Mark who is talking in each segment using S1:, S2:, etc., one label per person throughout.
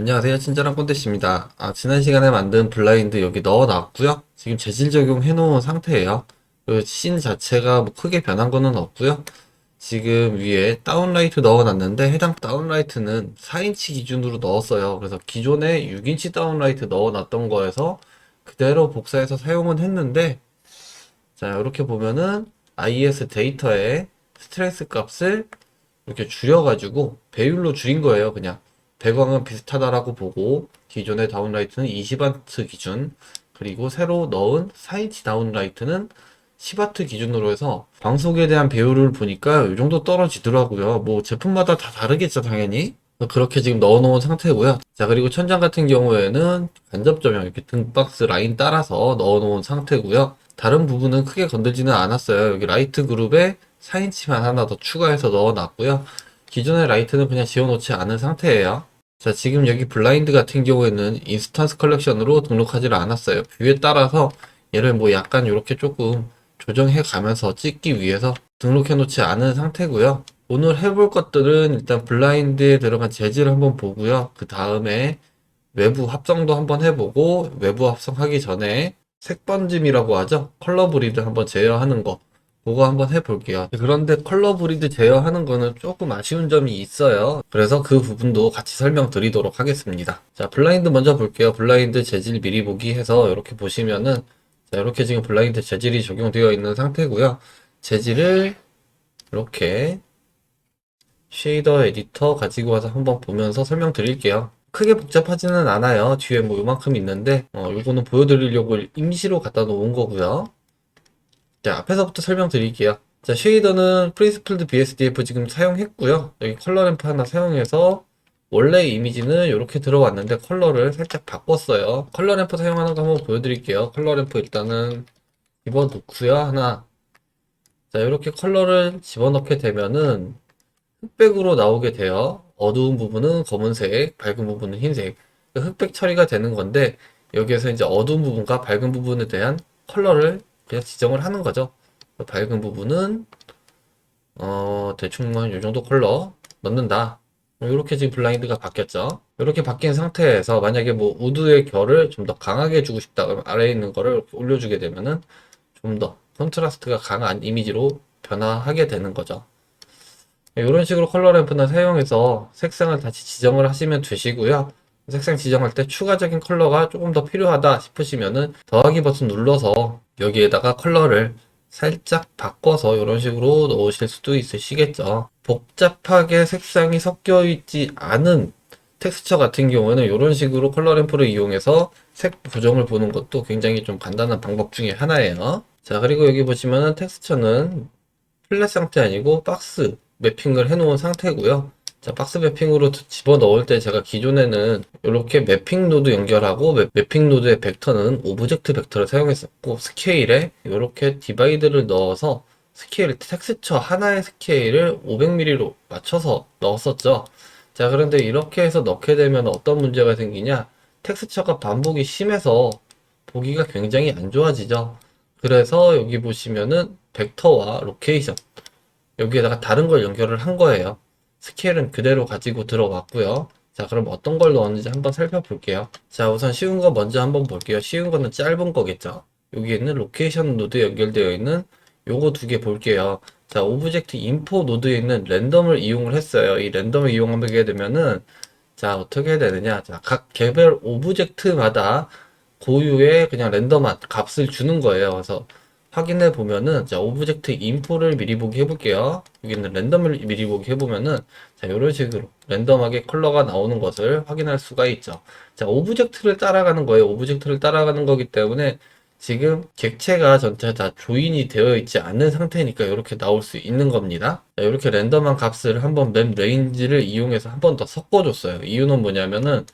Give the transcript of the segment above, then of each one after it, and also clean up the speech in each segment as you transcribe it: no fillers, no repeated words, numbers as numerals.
S1: 안녕하세요. 친절한 꼰대씨입니다. 지난 시간에 만든 블라인드 여기 넣어놨고요. 지금 재질 적용해 놓은 상태예요. 그 씬 자체가 뭐 크게 변한 거는 없고요. 지금 위에 다운라이트 넣어놨는데 해당 다운라이트는 4인치 기준으로 넣었어요. 그래서 기존에 6인치 다운라이트 넣어놨던 거에서 그대로 복사해서 사용은 했는데, 자, 이렇게 보면은 IS 데이터에 스트레스 값을 이렇게 줄여가지고 배율로 줄인 거예요. 그냥 배광은 비슷하다라고 보고 기존의 다운라이트는 20W 기준, 그리고 새로 넣은 4인치 다운라이트는 10W 기준으로 해서 광속에 대한 배율을 보니까 이 정도 떨어지더라고요. 뭐 제품마다 다 다르겠죠, 당연히. 그렇게 지금 넣어놓은 상태고요. 자, 그리고 천장 같은 경우에는 간접조명 이렇게 등박스 라인 따라서 넣어놓은 상태고요. 다른 부분은 크게 건들지는 않았어요. 여기 라이트 그룹에 4인치만 하나 더 추가해서 넣어놨고요. 기존의 라이트는 그냥 지워놓지 않은 상태예요. 자, 지금 여기 블라인드 같은 경우에는 인스턴스 컬렉션으로 등록하지를 않았어요. 뷰에 따라서 얘를 뭐 약간 이렇게 조금 조정해 가면서 찍기 위해서 등록해 놓지 않은 상태고요. 오늘 해볼 것들은 일단 블라인드에 들어간 재질을 한번 보고요. 그 다음에 외부 합성도 한번 해보고, 외부 합성하기 전에 색번짐이라고 하죠. 컬러 브리드 한번 제어하는 거, 그거 한번 해볼게요. 그런데 컬러 브리드 제어하는 거는 조금 아쉬운 점이 있어요. 그래서 그 부분도 같이 설명드리도록 하겠습니다. 자, 블라인드 먼저 볼게요. 블라인드 재질 미리 보기 해서 이렇게 보시면은, 자, 이렇게 지금 블라인드 재질이 적용되어 있는 상태고요. 재질을 이렇게 쉐이더 에디터 가지고 와서 한번 보면서 설명드릴게요. 크게 복잡하지는 않아요. 뒤에 뭐 요만큼 있는데 요거는 보여드리려고 임시로 갖다 놓은 거고요. 자, 앞에서부터 설명드릴게요. 자, 쉐이더는 프린스플드 BSDF 지금 사용했고요. 여기 컬러 램프 하나 사용해서 원래 이미지는 이렇게 들어왔는데 컬러를 살짝 바꿨어요. 컬러 램프 사용하는 거 한번 보여드릴게요. 컬러 램프 일단은 집어넣고요. 하나. 자, 이렇게 컬러를 집어넣게 되면은 흑백으로 나오게 돼요. 어두운 부분은 검은색, 밝은 부분은 흰색. 흑백 처리가 되는 건데, 여기에서 이제 어두운 부분과 밝은 부분에 대한 컬러를 그냥 지정을 하는 거죠. 밝은 부분은 대충 이 정도 컬러 넣는다. 이렇게 지금 블라인드가 바뀌었죠. 이렇게 바뀐 상태에서 만약에 뭐 우드의 결을 좀 더 강하게 주고 싶다 그러면 아래에 있는 거를 이렇게 올려주게 되면은 좀 더 컨트라스트가 강한 이미지로 변화하게 되는 거죠. 이런 식으로 컬러 램프는 사용해서 색상을 다시 지정을 하시면 되시고요. 색상 지정할 때 추가적인 컬러가 조금 더 필요하다 싶으시면은 더하기 버튼 눌러서 여기에다가 컬러를 살짝 바꿔서 이런 식으로 넣으실 수도 있으시겠죠. 복잡하게 색상이 섞여 있지 않은 텍스처 같은 경우에는 이런 식으로 컬러 램프를 이용해서 색 보정을 보는 것도 굉장히 좀 간단한 방법 중에 하나예요. 자, 그리고 여기 보시면은 텍스처는 플랫 상태 아니고 박스 매핑을 해 놓은 상태고요. 자, 박스 매핑으로 집어 넣을 때 제가 기존에는 이렇게 매핑 노드 연결하고 매핑 노드의 벡터는 오브젝트 벡터를 사용했었고, 스케일에 이렇게 디바이드를 넣어서 스케일 텍스처 하나의 스케일을 500mm로 맞춰서 넣었었죠. 자, 그런데 이렇게 해서 넣게 되면 어떤 문제가 생기냐? 텍스처가 반복이 심해서 보기가 굉장히 안 좋아지죠. 그래서 여기 보시면은 벡터와 로케이션, 여기에다가 다른 걸 연결을 한 거예요. 스케일은 그대로 가지고 들어왔고요. 자, 그럼 어떤 걸 넣었는지 한번 살펴볼게요. 자, 우선 쉬운 거 먼저 한번 볼게요. 쉬운 거는 짧은 거겠죠. 여기 있는 로케이션 노드 연결되어 있는 요거 두 개 볼게요. 자, 오브젝트 인포 노드에 있는 랜덤을 이용을 했어요. 이 랜덤을 이용하게 되면은, 자, 어떻게 해야 되느냐. 자, 각 개별 오브젝트마다 고유의 그냥 랜덤한 값을 주는 거예요. 그래서 확인해 보면은, 자, 오브젝트 인포를 미리 보기 해볼게요. 여기는 랜덤을 미리 보기 해보면은, 자, 이런 식으로 랜덤하게 컬러가 나오는 것을 확인할 수가 있죠. 자, 오브젝트를 따라가는 거예요. 오브젝트를 따라가는 거기 때문에 지금 객체가 전체 다 조인이 되어 있지 않는 상태니까 이렇게 나올 수 있는 겁니다. 자, 이렇게 랜덤한 값을 한번 맵 레인지를 이용해서 한 번 더 섞어줬어요. 이유는 뭐냐면은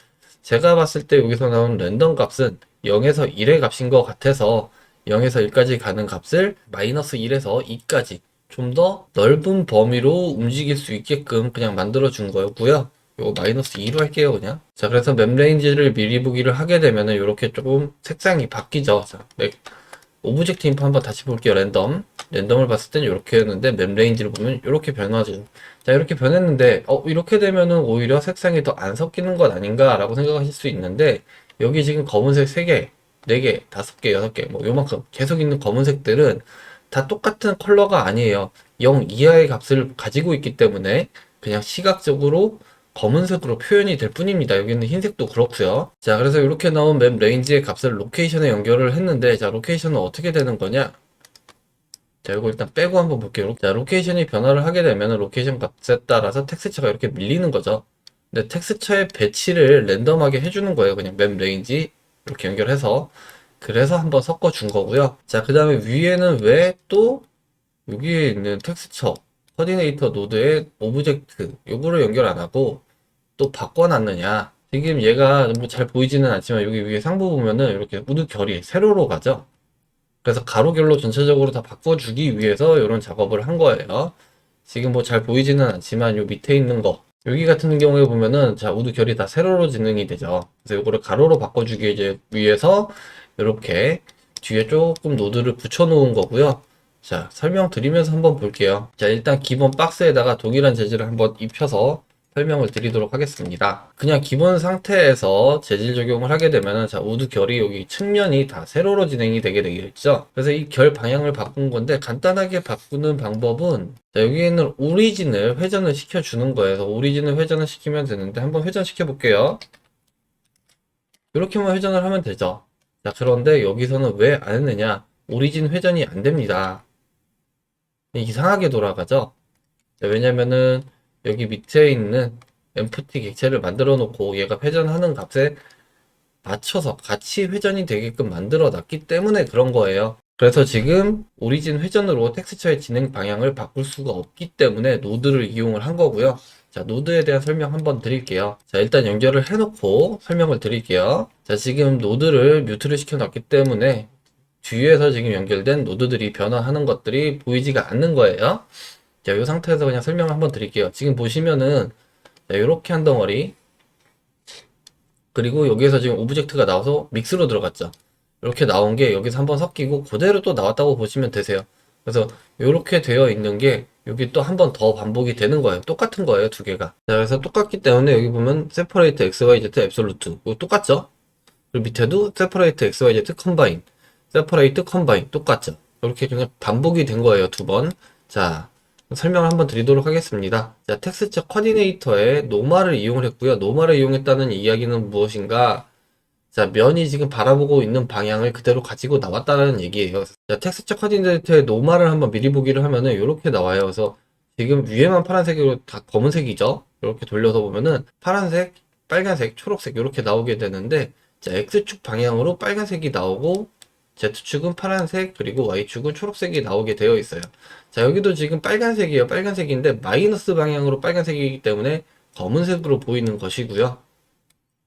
S1: 제가 봤을 때 여기서 나온 랜덤 값은 0에서 1의 값인 것 같아서 0에서 1까지 가는 값을 마이너스 1에서 2까지 좀 더 넓은 범위로 움직일 수 있게끔 그냥 만들어 준 거였고요. 요거 마이너스 2로 할게요, 그냥. 자, 그래서 맵 레인지를 미리 보기를 하게 되면은 이렇게 조금 색상이 바뀌죠. 자, 오브젝트 인포 한번 다시 볼게요. 랜덤을 봤을 땐 이렇게 했는데 맵 레인지를 보면 이렇게 변하죠. 자, 이렇게 변했는데 이렇게 되면은 오히려 색상이 더 안 섞이는 것 아닌가 라고 생각하실 수 있는데, 여기 지금 검은색 3개, 4개, 5개, 6개 뭐 요만큼 계속 있는 검은색들은 다 똑같은 컬러가 아니에요. 0 이하의 값을 가지고 있기 때문에 그냥 시각적으로 검은색으로 표현이 될 뿐입니다. 여기는 흰색도 그렇고요. 자, 그래서 이렇게 나온 맵 레인지의 값을 로케이션에 연결을 했는데, 자, 로케이션은 어떻게 되는 거냐? 자, 이거 일단 빼고 한번 볼게요. 자, 로케이션이 변화를 하게 되면 로케이션 값에 따라서 텍스처가 이렇게 밀리는 거죠. 근데 텍스처의 배치를 랜덤하게 해주는 거예요. 그냥 맵 레인지 이렇게 연결해서. 그래서 한번 섞어 준 거고요. 자, 그 다음에 위에는 왜 또 여기에 있는 텍스처 코디네이터 노드의 오브젝트 요거를 연결 안 하고 또 바꿔놨느냐? 지금 얘가 뭐 잘 보이지는 않지만 여기 위에 상부 보면은 이렇게 우드 결이 세로로 가죠. 그래서 가로결로 전체적으로 다 바꿔주기 위해서 이런 작업을 한 거예요. 지금 뭐 잘 보이지는 않지만 요 밑에 있는 거 여기 같은 경우에 보면은 자 우드 결이 다 세로로 진행이 되죠. 그래서 이거를 가로로 바꿔주기 이제 위해서 이렇게 뒤에 조금 노드를 붙여 놓은 거고요. 자, 설명드리면서 한번 볼게요. 자, 일단 기본 박스에다가 동일한 재질을 한번 입혀서 설명을 드리도록 하겠습니다. 그냥 기본 상태에서 재질 적용을 하게 되면은 자, 우드 결이 여기 측면이 다 세로로 진행이 되게 되겠죠. 그래서 이 결 방향을 바꾼 건데, 간단하게 바꾸는 방법은 자, 여기 있는 오리진을 회전을 시켜주는 거예요. 그래서 오리진을 회전을 시키면 되는데 한번 회전시켜 볼게요. 이렇게만 회전을 하면 되죠. 자, 그런데 여기서는 왜 안 했느냐? 오리진 회전이 안 됩니다. 이상하게 돌아가죠. 자, 왜냐면은 여기 밑에 있는 empty 객체를 만들어 놓고 얘가 회전하는 값에 맞춰서 같이 회전이 되게끔 만들어 놨기 때문에 그런 거예요. 그래서 지금 오리진 회전으로 텍스처의 진행 방향을 바꿀 수가 없기 때문에 노드를 이용을 한 거고요. 자, 노드에 대한 설명 한번 드릴게요. 자, 일단 연결을 해놓고 설명을 드릴게요. 자, 지금 노드를 뮤트를 시켜놨기 때문에 뒤에서 지금 연결된 노드들이 변화하는 것들이 보이지가 않는 거예요. 자, 이 상태에서 그냥 설명을 한번 드릴게요. 지금 보시면은 자, 이렇게 한 덩어리, 그리고 여기에서 지금 오브젝트가 나와서 믹스로 들어갔죠. 이렇게 나온 게 여기서 한번 섞이고 그대로 또 나왔다고 보시면 되세요. 그래서 이렇게 되어 있는 게 여기 또 한 번 더 반복이 되는 거예요. 똑같은 거예요, 두 개가. 자, 그래서 똑같기 때문에 여기 보면 separate x, y, z absolute 이거 똑같죠? 그리고 밑에도 separate x, y, z combine, separate combine 똑같죠? 이렇게 그냥 반복이 된 거예요, 두 번. 자, 설명을 한번 드리도록 하겠습니다. 자, 텍스처 코디네이터에 노마를 이용을 했고요. 노마를 이용했다는 이야기는 무엇인가? 자, 면이 지금 바라보고 있는 방향을 그대로 가지고 나왔다는 얘기예요. 자, 텍스처 코디네이터에 노마를 한번 미리 보기를 하면은 이렇게 나와요. 그래서 지금 위에만 파란색으로 다 검은색이죠. 이렇게 돌려서 보면은 파란색, 빨간색, 초록색 이렇게 나오게 되는데, 자, X축 방향으로 빨간색이 나오고 Z축은 파란색, 그리고 Y축은 초록색이 나오게 되어 있어요. 자, 여기도 지금 빨간색이에요. 빨간색인데 마이너스 방향으로 빨간색이기 때문에 검은색으로 보이는 것이고요.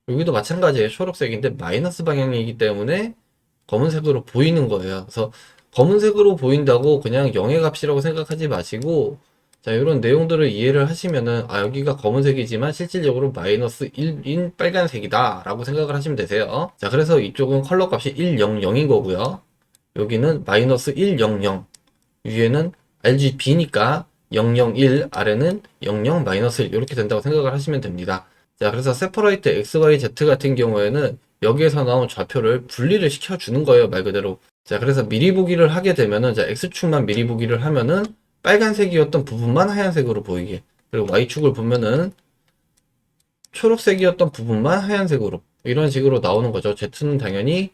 S1: 여기도 마찬가지예요. 초록색인데 마이너스 방향이기 때문에 검은색으로 보이는 거예요. 그래서 검은색으로 보인다고 그냥 0의 값이라고 생각하지 마시고, 자, 이런 내용들을 이해를 하시면은 여기가 검은색이지만 실질적으로 마이너스 1인 빨간색이다 라고 생각을 하시면 되세요. 자, 그래서 이쪽은 컬러 값이 100인 거고요. 여기는 마이너스 100, 위에는 RGB니까 001, 아래는 00 마이너스 1 이렇게 된다고 생각을 하시면 됩니다. 자, 그래서 세퍼레이트 XYZ 같은 경우에는 여기에서 나온 좌표를 분리를 시켜주는 거예요, 말 그대로. 자, 그래서 미리 보기를 하게 되면은, 자, X축만 미리 보기를 하면은 빨간색이었던 부분만 하얀색으로 보이게. 그리고 Y축을 보면은 초록색이었던 부분만 하얀색으로. 이런 식으로 나오는 거죠. Z는 당연히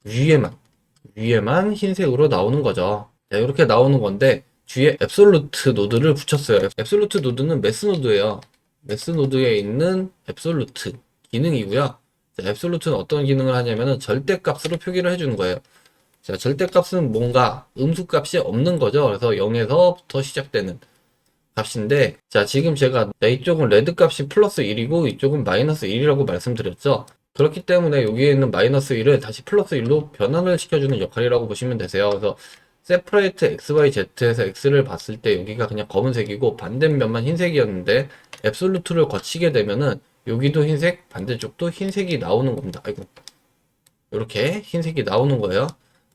S1: 위에만 흰색으로 나오는 거죠. 자, 이렇게 나오는 건데, 뒤에 앱솔루트 노드를 붙였어요. 앱솔루트 노드는 매스 노드예요. 매스 노드에 있는 앱솔루트 기능이고요. 자, 앱솔루트는 어떤 기능을 하냐면은 절대값으로 표기를 해주는 거예요. 자, 절대값은 뭔가 음수값이 없는 거죠. 그래서 0에서부터 시작되는 값인데, 자, 지금 제가 이쪽은 레드 값이 플러스 1이고 이쪽은 마이너스 1이라고 말씀드렸죠. 그렇기 때문에 여기에 있는 마이너스 1을 다시 플러스 1로 변환을 시켜주는 역할이라고 보시면 되세요. 그래서 세퍼레이트 XYZ에서 X를 봤을 때 여기가 그냥 검은색이고 반대면만 흰색이었는데 앱솔루트를 거치게 되면은 여기도 흰색, 반대쪽도 흰색이 나오는 겁니다. 아이고. 이렇게 흰색이 나오는 거예요.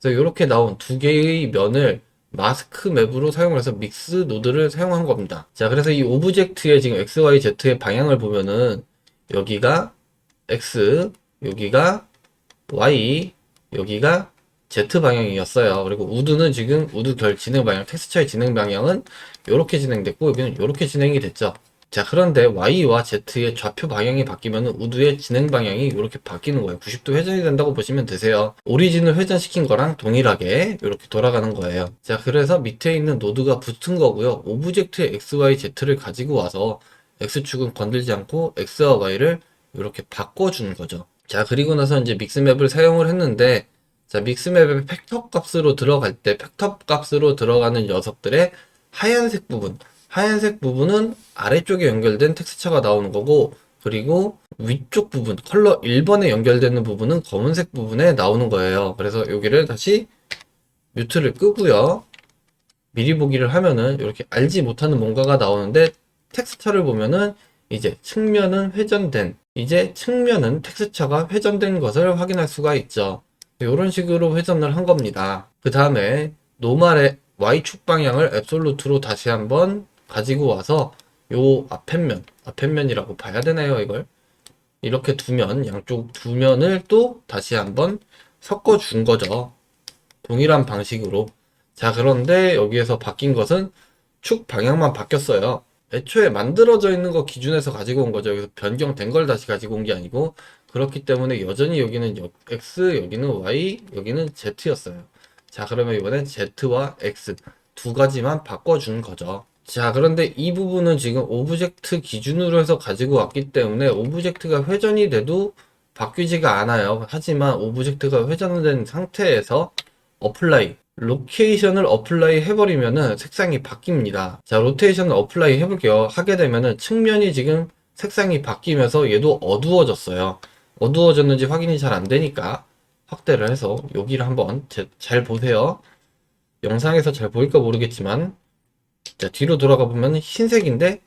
S1: 그래서 이렇게 나온 두 개의 면을 마스크 맵으로 사용을 해서 믹스 노드를 사용한 겁니다. 자, 그래서 이 오브젝트의 지금 XYZ의 방향을 보면은 여기가 X, 여기가 Y, 여기가 Z 방향이었어요. 그리고 우드는 지금 우드 결 진행 방향, 텍스처의 진행 방향은 이렇게 진행됐고 여기는 이렇게 진행이 됐죠. 자, 그런데 Y와 Z의 좌표 방향이 바뀌면 우드의 진행 방향이 이렇게 바뀌는 거예요. 90도 회전이 된다고 보시면 되세요. 오리진을 회전시킨 거랑 동일하게 이렇게 돌아가는 거예요. 자, 그래서 밑에 있는 노드가 붙은 거고요. 오브젝트의 XYZ를 가지고 와서 X축은 건들지 않고 X와 Y를 이렇게 바꿔주는 거죠. 자, 그리고 나서 이제 믹스맵을 사용을 했는데, 자, 믹스맵의 팩터 값으로 들어갈 때, 팩터 값으로 들어가는 녀석들의 하얀색 부분은 아래쪽에 연결된 텍스처가 나오는 거고, 그리고 위쪽 부분, 컬러 1번에 연결되는 부분은 검은색 부분에 나오는 거예요. 그래서 여기를 다시 뮤트를 끄고요. 미리 보기를 하면은 이렇게 알지 못하는 뭔가가 나오는데, 텍스처를 보면은 이제 측면은 텍스처가 회전된 것을 확인할 수가 있죠. 이런 식으로 회전을 한 겁니다. 그 다음에 노말의 Y축 방향을 앱솔루트로 다시 한번 가지고 와서 요 앞에면이라고 봐야 되나요, 이걸? 이렇게 두면, 양쪽 두 면을 또 다시 한번 섞어 준 거죠. 동일한 방식으로. 자, 그런데 여기에서 바뀐 것은 축 방향만 바뀌었어요. 애초에 만들어져 있는 거 기준에서 가지고 온 거죠. 여기서 변경된 걸 다시 가지고 온 게 아니고, 그렇기 때문에 여전히 여기는 X, 여기는 Y, 여기는 Z였어요. 자, 그러면 이번엔 Z와 X 두 가지만 바꿔준 거죠. 자, 그런데 이 부분은 지금 오브젝트 기준으로 해서 가지고 왔기 때문에 오브젝트가 회전이 돼도 바뀌지가 않아요. 하지만 오브젝트가 회전된 상태에서 로케이션을 어플라이 해버리면은 색상이 바뀝니다. 자, 로테이션을 어플라이 해볼게요. 하게 되면은 측면이 지금 색상이 바뀌면서 얘도 어두워졌어요. 어두워졌는지 확인이 잘 안 되니까 확대를 해서 여기를 한번 잘 보세요. 영상에서 잘 보일까 모르겠지만, 자, 뒤로 돌아가 보면 흰색인데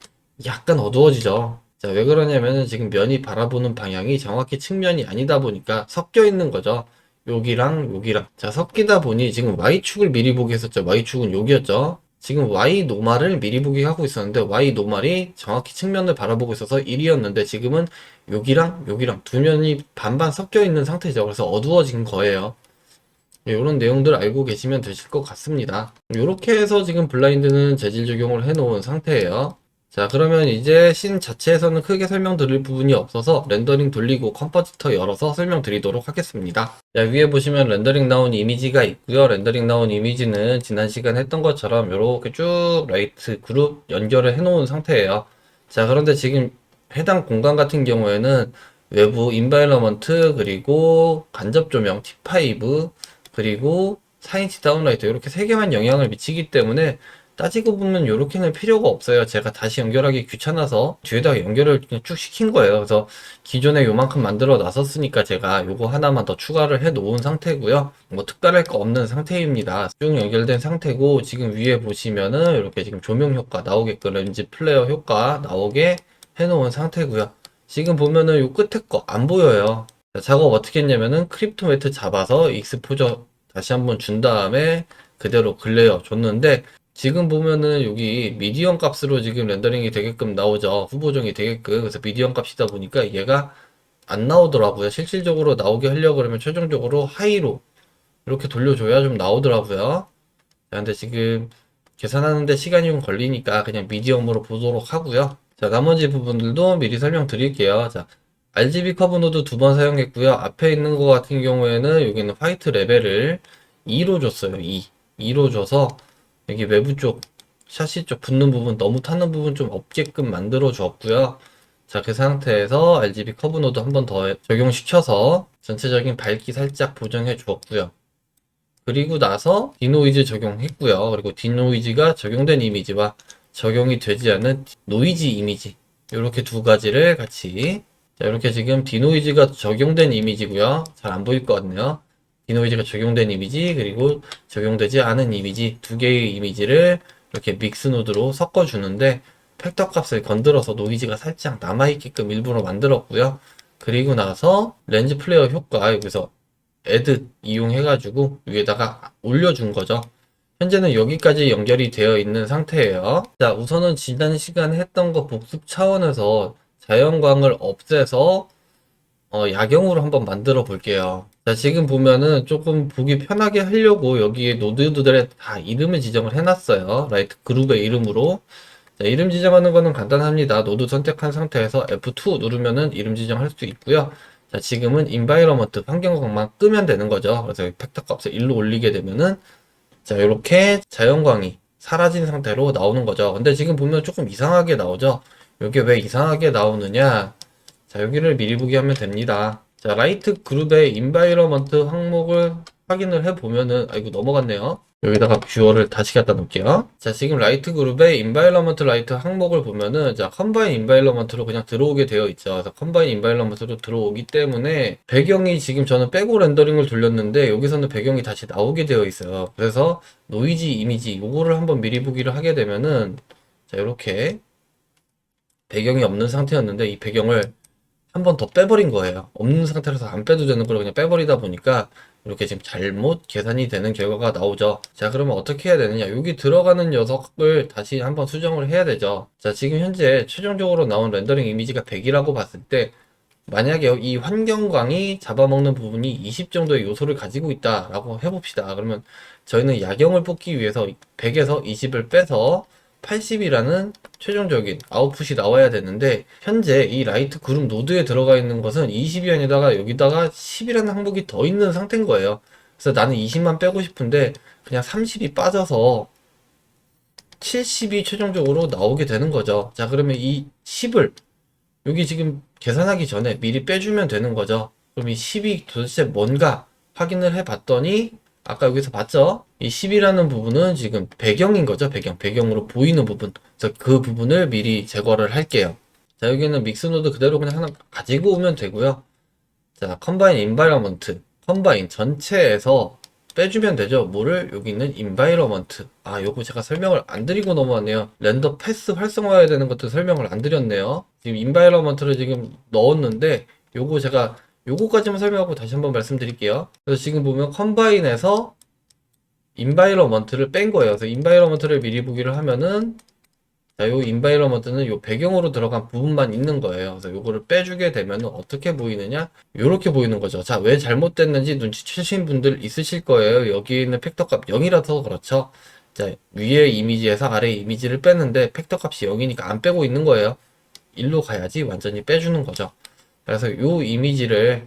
S1: 약간 어두워지죠. 자, 왜 그러냐면은 지금 면이 바라보는 방향이 정확히 측면이 아니다 보니까 섞여 있는 거죠. 여기랑. 자, 섞이다 보니 지금 Y축을 미리 보기 했었죠. Y축은 여기였죠. 지금 Y 노말을 미리 보기 하고 있었는데 Y 노말이 정확히 측면을 바라보고 있어서 1이었는데 지금은 여기랑 두 면이 반반 섞여 있는 상태죠. 그래서 어두워진 거예요. 이런 내용들 알고 계시면 되실 것 같습니다. 이렇게 해서 지금 블라인드는 재질 적용을 해 놓은 상태예요. 자, 그러면 이제 씬 자체에서는 크게 설명드릴 부분이 없어서 렌더링 돌리고 컴포지터 열어서 설명드리도록 하겠습니다. 자, 위에 보시면 렌더링 나온 이미지가 있고요. 렌더링 나온 이미지는 지난 시간에 했던 것처럼 이렇게 쭉 라이트 그룹 연결을 해 놓은 상태예요. 자, 그런데 지금 해당 공간 같은 경우에는 외부 인바이러먼트 그리고 간접 조명 T5 그리고 4인치 다운라이트 이렇게 세 개만 영향을 미치기 때문에 따지고 보면 이렇게는 필요가 없어요. 제가 다시 연결하기 귀찮아서 뒤에다가 연결을 그냥 쭉 시킨 거예요. 그래서 기존에 요만큼 만들어 놨었으니까 제가 요거 하나만 더 추가를 해 놓은 상태고요. 뭐 특별할 거 없는 상태입니다. 쭉 연결된 상태고 지금 위에 보시면은 이렇게 지금 조명 효과 나오게끔 렌즈 플레어 효과 나오게 해 놓은 상태고요. 지금 보면은 요 끝에 거 안 보여요. 자, 작업 어떻게 했냐면은 크립토 매트 잡아서 익스포저 다시 한번 준 다음에 그대로 글레어 줬는데 지금 보면은 여기 미디엄 값으로 지금 렌더링이 되게끔 나오죠. 후보정이 되게끔. 그래서 미디엄 값이다 보니까 얘가 안 나오더라고요. 실질적으로 나오게 하려고 그러면 최종적으로 하이로 이렇게 돌려줘야 좀 나오더라고요. 자, 근데 지금 계산하는데 시간이 좀 걸리니까 그냥 미디엄으로 보도록 하고요. 자, 나머지 부분들도 미리 설명드릴게요. 자, RGB 커브 노드 두 번 사용했고요. 앞에 있는 거 같은 경우에는 여기는 화이트 레벨을 2로 줬어요. 2로 줘서 여기 외부 쪽 샤시 쪽 붙는 부분 너무 타는 부분 좀 없게끔 만들어 주었고요. 자, 그 상태에서 RGB 커브 노드 한 번 더 적용시켜서 전체적인 밝기 살짝 보정해 주었고요. 그리고 나서 디노이즈 적용했고요. 그리고 디노이즈가 적용된 이미지와 적용이 되지 않는 노이즈 이미지 이렇게 두 가지를 같이 자, 이렇게 지금 디노이즈가 적용된 이미지고요. 잘 안 보일 것 같네요. 디노이즈가 적용된 이미지 그리고 적용되지 않은 이미지 두 개의 이미지를 이렇게 믹스 노드로 섞어 주는데 팩터 값을 건드려서 노이즈가 살짝 남아있게끔 일부러 만들었고요. 그리고 나서 렌즈 플레이어 효과 여기서 애드 이용해가지고 위에다가 올려준 거죠. 현재는 여기까지 연결이 되어 있는 상태예요. 자, 우선은 지난 시간에 했던 거 복습 차원에서 자연광을 없애서 야경으로 한번 만들어 볼게요. 자, 지금 보면은 조금 보기 편하게 하려고 여기에 노드들에 다 이름을 지정을 해놨어요. 라이트 그룹의 이름으로. 자, 이름 지정하는 거는 간단합니다. 노드 선택한 상태에서 F2 누르면은 이름 지정할 수 있고요. 자, 지금은 인바이러먼트 환경광만 끄면 되는 거죠. 그래서 팩터 값을 1로 올리게 되면은 자, 이렇게 자연광이 사라진 상태로 나오는 거죠. 근데 지금 보면 조금 이상하게 나오죠. 이게 왜 이상하게 나오느냐? 자, 여기를 미리 보기 하면 됩니다. 자, 라이트 그룹의 인바이러먼트 항목을 확인을 해 보면은, 아이고, 넘어갔네요. 여기다가 뷰어를 다시 갖다 놓을게요. 자, 지금 라이트 그룹의 인바이러먼트 라이트 항목을 보면은, 자, 컴바인 인바이러먼트로 그냥 들어오게 되어 있죠. 그래서 컴바인 인바이러먼트로 들어오기 때문에, 배경이 지금 저는 빼고 렌더링을 돌렸는데, 여기서는 배경이 다시 나오게 되어 있어요. 그래서, 노이즈 이미지, 요거를 한번 미리 보기를 하게 되면은, 자, 이렇게, 배경이 없는 상태였는데, 이 배경을 한 번 더 빼버린 거예요. 없는 상태라서 안 빼도 되는 걸 그냥 빼버리다 보니까 이렇게 지금 잘못 계산이 되는 결과가 나오죠. 자, 그러면 어떻게 해야 되느냐? 여기 들어가는 녀석을 다시 한번 수정을 해야 되죠. 자, 지금 현재 최종적으로 나온 렌더링 이미지가 100이라고 봤을 때 만약에 이 환경광이 잡아먹는 부분이 20 정도의 요소를 가지고 있다라고 해봅시다. 그러면 저희는 야경을 뽑기 위해서 100에서 20을 빼서 80이라는 최종적인 아웃풋이 나와야 되는데 현재 이 라이트 그룹 노드에 들어가 있는 것은 20이 아니다가 여기다가 10이라는 항목이 더 있는 상태인 거예요. 그래서 나는 20만 빼고 싶은데 그냥 30이 빠져서 70이 최종적으로 나오게 되는 거죠. 자, 그러면 이 10을 여기 지금 계산하기 전에 미리 빼주면 되는 거죠. 그럼 이 10이 도대체 뭔가 확인을 해 봤더니 아까 여기서 봤죠? 이 10이라는 부분은 지금 배경인 거죠. 배경으로 보이는 부분. 그래서 그 부분을 미리 제거를 할게요. 자, 여기는 믹스 노드 그대로 그냥 하나 가지고 오면 되고요. 자, 컴바인 인바이러먼트. 컴바인 전체에서 빼주면 되죠. 뭐를? 여기 있는 인바이러먼트. 아, 요거 제가 설명을 안 드리고 넘어왔네요. 렌더 패스 활성화해야 되는 것도 설명을 안 드렸네요. 지금 인바이러먼트를 지금 넣었는데 요거 제가 요거까지만 설명하고 다시 한번 말씀드릴게요. 그래서 지금 보면 컴바인에서 인바이러먼트를 뺀 거예요. 그래서 인바이러먼트를 미리 보기를 하면은 자, 요 인바이러먼트는 요 배경으로 들어간 부분만 있는 거예요. 그래서 요거를 빼주게 되면 어떻게 보이느냐? 요렇게 보이는 거죠. 자, 왜 잘못됐는지 눈치채신 분들 있으실 거예요. 여기 있는 팩터 값 0이라서 그렇죠. 자, 위에 이미지에서 아래 이미지를 빼는데 팩터 값이 0이니까 안 빼고 있는 거예요. 1로 가야지 완전히 빼주는 거죠. 그래서 요 이미지를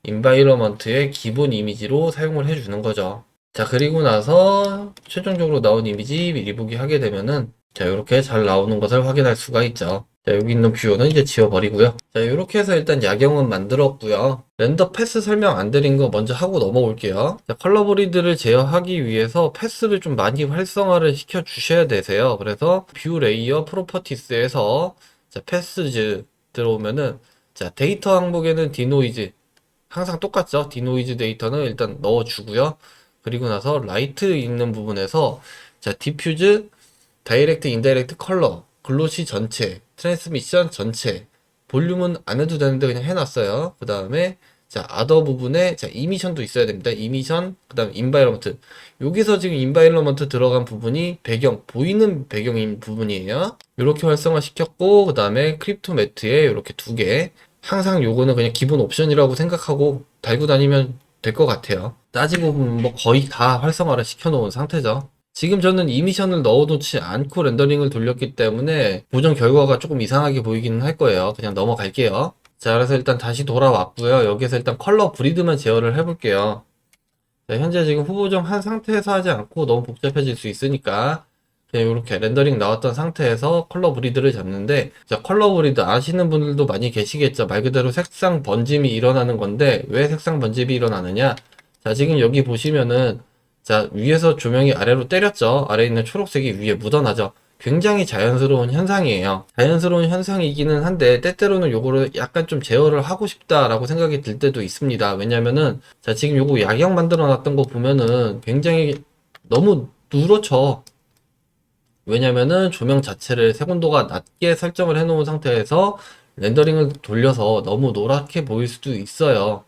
S1: 인바이러먼트의 기본 이미지로 사용을 해주는 거죠. 자, 그리고 나서 최종적으로 나온 이미지 미리 보기 하게 되면은 자, 이렇게 잘 나오는 것을 확인할 수가 있죠. 자, 여기 있는 뷰어는 이제 지워버리고요. 자, 이렇게 해서 일단 야경은 만들었고요. 렌더 패스 설명 안 드린 거 먼저 하고 넘어올게요. 자, 컬러 브리드를 제어하기 위해서 패스를 좀 많이 활성화를 시켜 주셔야 되세요. 그래서 뷰 레이어 프로퍼티스에서 자, 패스즈 들어오면은 자, 데이터 항목에는 디노이즈 항상 똑같죠. 디노이즈 데이터는 일단 넣어주고요. 그리고 나서 라이트 있는 부분에서 자, 디퓨즈 다이렉트, 인다이렉트 컬러, 글로시 전체, 트랜스미션 전체, 볼륨은 안 해도 되는데 그냥 해놨어요. 그 다음에 자, 아더 부분에 자, 이미션도 있어야 됩니다. 이미션, 그 다음에 인바이러먼트. 여기서 지금 인바이러먼트 들어간 부분이 배경, 보이는 배경인 부분이에요. 이렇게 활성화 시켰고, 그 다음에 크립토 매트에 이렇게 두 개. 항상 요거는 그냥 기본 옵션이라고 생각하고 달고 다니면 될 것 같아요. 따지고 보면 뭐 거의 다 활성화를 시켜놓은 상태죠. 지금 저는 이미션을 넣어놓지 않고 렌더링을 돌렸기 때문에 보정 결과가 조금 이상하게 보이기는 할 거예요. 그냥 넘어갈게요. 자, 그래서 일단 다시 돌아왔고요. 여기서 일단 컬러 브리드만 제어를 해볼게요. 자, 현재 지금 후보정 한 상태에서 하지 않고 너무 복잡해질 수 있으니까 그냥 이렇게 렌더링 나왔던 상태에서 컬러 브리드를 잡는데 자, 컬러 브리드 아시는 분들도 많이 계시겠죠. 말 그대로 색상 번짐이 일어나는 건데 왜 색상 번짐이 일어나느냐? 자, 지금 여기 보시면은 자, 위에서 조명이 아래로 때렸죠. 아래에 있는 초록색이 위에 묻어나죠. 굉장히 자연스러운 현상이에요. 자연스러운 현상이기는 한데 때때로는 요거를 약간 좀 제어를 하고 싶다라고 생각이 들 때도 있습니다. 왜냐면은 자, 지금 요거 야경 만들어 놨던 거 보면은 굉장히 너무 누렇죠. 왜냐면은 조명 자체를 색온도가 낮게 설정을 해 놓은 상태에서 렌더링을 돌려서 너무 노랗게 보일 수도 있어요.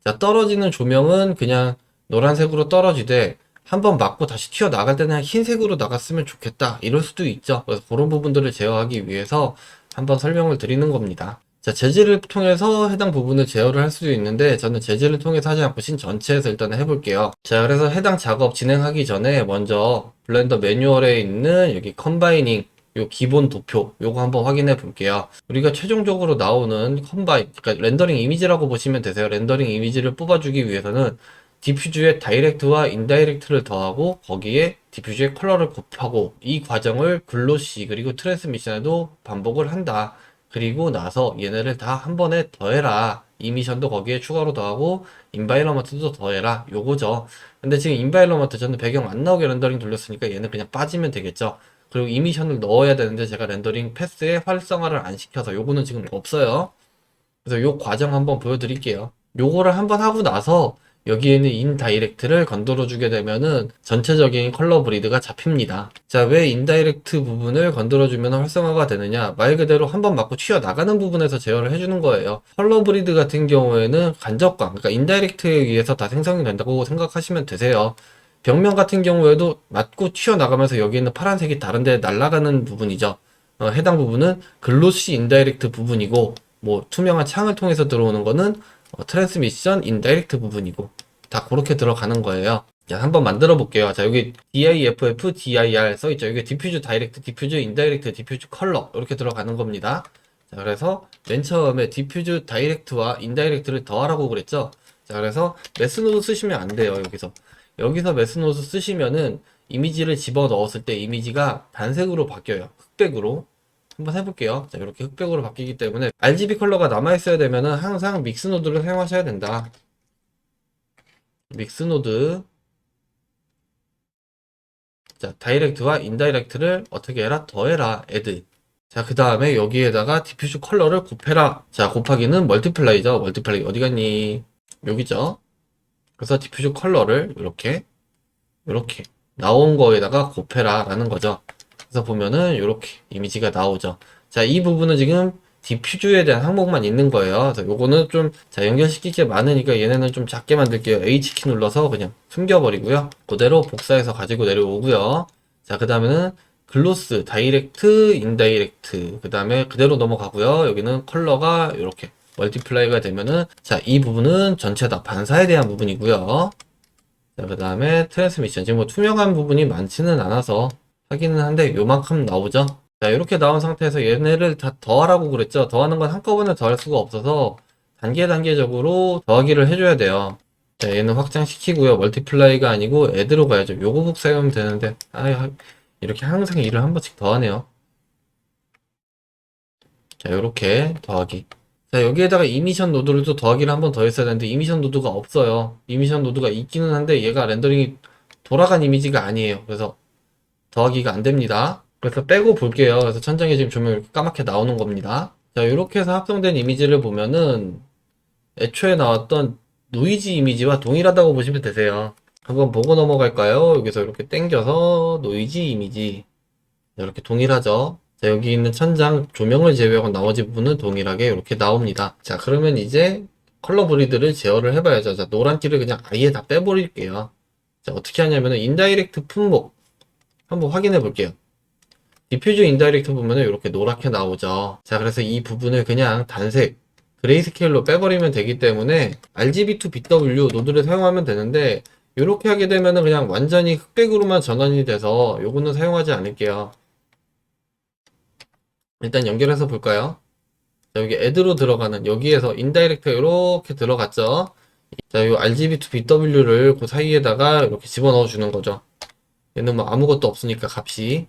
S1: 자, 떨어지는 조명은 그냥 노란색으로 떨어지되 한번 맞고 다시 튀어나갈 때는 흰색으로 나갔으면 좋겠다 이럴 수도 있죠. 그래서 그런 부분들을 제어하기 위해서 한번 설명을 드리는 겁니다. 자, 재질을 통해서 해당 부분을 제어를 할 수도 있는데 저는 재질을 통해서 하지 않고 신 전체에서 일단 해볼게요. 자, 그래서 해당 작업 진행하기 전에 먼저 블렌더 매뉴얼에 있는 여기 컴바이닝 요 기본 도표 요거 한번 확인해 볼게요. 우리가 최종적으로 나오는 그러니까 렌더링 이미지라고 보시면 되세요. 렌더링 이미지를 뽑아주기 위해서는 디퓨즈의 다이렉트와 인다이렉트를 더하고 거기에 디퓨즈의 컬러를 곱하고 이 과정을 글로시 그리고 트랜스미션에도 반복을 한다. 그리고 나서 얘네를 다 한 번에 더해라. 이미션도 거기에 추가로 더하고 인바이러먼트도 더해라. 요거죠. 근데 지금 인바이러먼트 저는 배경 안 나오게 렌더링 돌렸으니까 얘는 그냥 빠지면 되겠죠. 그리고 이미션을 넣어야 되는데 제가 렌더링 패스에 활성화를 안 시켜서 요거는 지금 없어요. 그래서 요 과정 한번 보여드릴게요. 요거를 한번 하고 나서 여기에는 인다이렉트를 건드려 주게 되면은 전체적인 컬러 브리드가 잡힙니다. 자, 왜 인다이렉트 부분을 건드려 주면 활성화가 되느냐? 말 그대로 한번 맞고 튀어나가는 부분에서 제어를 해주는 거예요. 컬러 브리드 같은 경우에는 간접광, 그러니까 인다이렉트에 의해서 다 생성이 된다고 생각하시면 되세요. 벽면 같은 경우에도 맞고 튀어나가면서 여기 있는 파란색이 다른 데 날아가는 부분이죠. 해당 부분은 글로시 인다이렉트 부분이고 뭐 투명한 창을 통해서 들어오는 거는 트랜스미션 인다이렉트 부분이고 다 그렇게 들어가는 거예요. 자, 한번 만들어 볼게요. 자, 여기 DIFF, DIR 써있죠. 이게 디퓨즈 다이렉트, 디퓨즈 인다이렉트, 디퓨즈 컬러 이렇게 들어가는 겁니다. 자, 그래서 맨 처음에 디퓨즈 다이렉트와 인다이렉트를 더하라고 그랬죠. 자, 그래서 메스노드 쓰시면 안 돼요. 여기서 메스노드 쓰시면은 이미지를 집어 넣었을 때 이미지가 단색으로 바뀌어요. 흑백으로. 한번 해볼게요. 자, 이렇게 흑백으로 바뀌기 때문에 RGB 컬러가 남아있어야 되면은 항상 믹스 노드를 사용하셔야 된다. 믹스 노드. 자, 다이렉트와 인다이렉트를 어떻게 해라? 더해라. 애드. 자, 그 다음에 여기에다가 디퓨즈 컬러를 곱해라. 자, 곱하기는 멀티플라이죠. 멀티플라이 어디 갔니? 여기죠. 그래서 디퓨즈 컬러를 이렇게 나온 거에다가 곱해라 라는 거죠. 그래서 보면은 이렇게 이미지가 나오죠. 자, 이 부분은 지금 디퓨즈에 대한 항목만 있는 거예요. 그래서 요거는 좀, 자, 연결시킬 게 많으니까 얘네는 좀 작게 만들게요. H키 눌러서 그냥 숨겨버리고요. 그대로 복사해서 가지고 내려오고요. 자, 그 다음에는 글로스, 다이렉트, 인다이렉트. 그 다음에 그대로 넘어가고요. 여기는 컬러가 이렇게 멀티플라이가 되면은, 자, 이 부분은 전체 다 반사에 대한 부분이고요. 자, 그 다음에 트랜스미션. 지금 뭐 투명한 부분이 많지는 않아서 하기는 한데 요만큼 나오죠. 자, 이렇게 나온 상태에서 얘네를 다 더하라고 그랬죠. 더하는 건 한꺼번에 더할 수가 없어서 단계적으로 더하기를 해줘야 돼요. 자, 얘는 확장시키고요. 멀티플라이가 아니고 애드로 가야죠. 요거 복사하면 되는데 이렇게 항상 일을 한 번씩 더하네요. 자, 요렇게 더하기. 자, 여기에다가 이미션 노드를 또 더하기를 한 번 더 했어야 되는데 이미션 노드가 없어요. 이미션 노드가 있기는 한데 얘가 렌더링이 돌아간 이미지가 아니에요. 그래서 더하기가 안 됩니다. 그래서 빼고 볼게요. 그래서 천장에 지금 조명이 이렇게 까맣게 나오는 겁니다. 자, 이렇게 해서 합성된 이미지를 보면은 애초에 나왔던 노이즈 이미지와 동일하다고 보시면 되세요. 한번 보고 넘어갈까요? 여기서 이렇게 당겨서 노이즈 이미지. 이렇게 동일하죠. 자, 여기 있는 천장 조명을 제외하고 나머지 부분은 동일하게 이렇게 나옵니다. 자, 그러면 이제 컬러 브리드를 제어를 해봐야죠. 자, 노란기를 그냥 아예 다 빼버릴게요. 자, 어떻게 하냐면은 인다이렉트 품목 한번 확인해 볼게요. 디퓨즈 인다이렉트 보면은 이렇게 노랗게 나오죠. 자, 그래서 이 부분을 그냥 단색 그레이스케일로 빼버리면 되기 때문에 RGB2BW 노드를 사용하면 되는데 이렇게 하게 되면은 그냥 완전히 흑백으로만 전환이 돼서 요거는 사용하지 않을게요. 일단 연결해서 볼까요? 자, 여기 애드로 들어가는 여기에서 인다이렉트 이렇게 들어갔죠. 자, 이 RGB2BW를 그 사이에다가 이렇게 집어넣어 주는 거죠. 얘는 뭐 아무것도 없으니까 값이.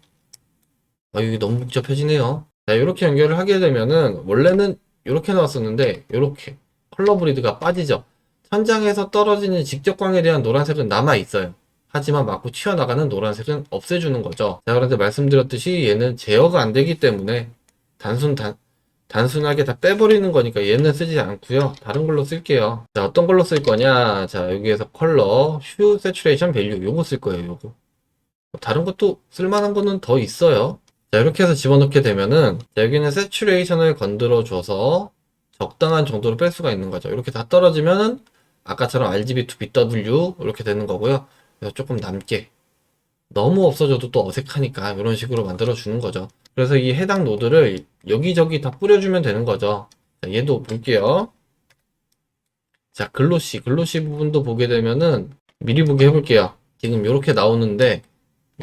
S1: 이게 너무 복잡해지네요. 자, 이렇게 연결을 하게 되면은 원래는 이렇게 나왔었는데 이렇게 컬러 브리드가 빠지죠. 천장에서 떨어지는 직접광에 대한 노란색은 남아 있어요. 하지만 맞고 튀어나가는 노란색은 없애주는 거죠. 자, 그런데 말씀드렸듯이 얘는 제어가 안 되기 때문에 단순하게 다 빼버리는 거니까 얘는 쓰지 않고요. 다른 걸로 쓸게요. 자, 어떤 걸로 쓸 거냐? 자, 여기에서 컬러, 휴, 세츄레이션 밸류 요거 쓸 거예요. 요거. 다른 것도 쓸만한 거는 더 있어요. 자, 이렇게 해서 집어넣게 되면은 자, 여기는 세츄레이션을 건드려 줘서 적당한 정도로 뺄 수가 있는 거죠. 이렇게 다 떨어지면은 아까처럼 RGB to BW 이렇게 되는 거고요. 그래서 조금 남게. 너무 없어져도 또 어색하니까 이런 식으로 만들어 주는 거죠. 그래서 이 해당 노드를 여기저기 다 뿌려주면 되는 거죠. 자, 얘도 볼게요. 자, 글로시 부분도 보게 되면은 미리 보기 해볼게요. 지금 이렇게 나오는데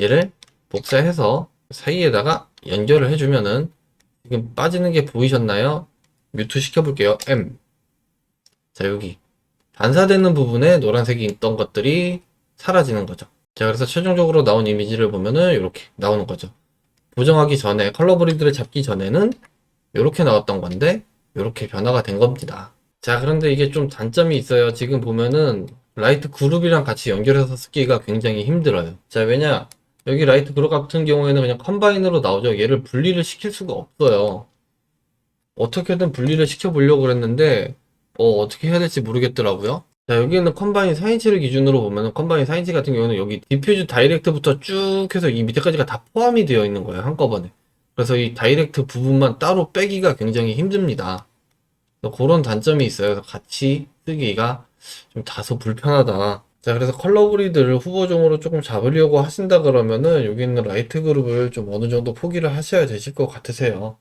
S1: 얘를 복사해서 사이에다가 연결을 해주면은 지금 빠지는 게 보이셨나요? 뮤트 시켜볼게요. M. 자, 여기 반사되는 부분에 노란색이 있던 것들이 사라지는 거죠. 자, 그래서 최종적으로 나온 이미지를 보면은 이렇게 나오는 거죠. 보정하기 전에 컬러 브리드를 잡기 전에는 이렇게 나왔던 건데 이렇게 변화가 된 겁니다. 자, 그런데 이게 좀 단점이 있어요. 지금 보면은 라이트 그룹이랑 같이 연결해서 쓰기가 굉장히 힘들어요. 자, 왜냐? 여기 라이트 그룹 같은 경우에는 그냥 컴바인으로 나오죠. 얘를 분리를 시킬 수가 없어요. 어떻게든 분리를 시켜보려고 그랬는데 어떻게 해야 될지 모르겠더라고요. 자, 여기는 컴바인 4인치를 기준으로 보면은 컴바인 4인치 같은 경우는 여기 디퓨즈 다이렉트부터 쭉 해서 이 밑에까지가 다 포함이 되어 있는 거예요. 한꺼번에. 그래서 이 다이렉트 부분만 따로 빼기가 굉장히 힘듭니다. 그런 단점이 있어요. 그래서 같이 쓰기가 좀 다소 불편하다. 자, 그래서 컬러 그리드를 후보종으로 조금 잡으려고 하신다 그러면은 여기 있는 라이트 그룹을 좀 어느 정도 포기를 하셔야 되실 것 같으세요.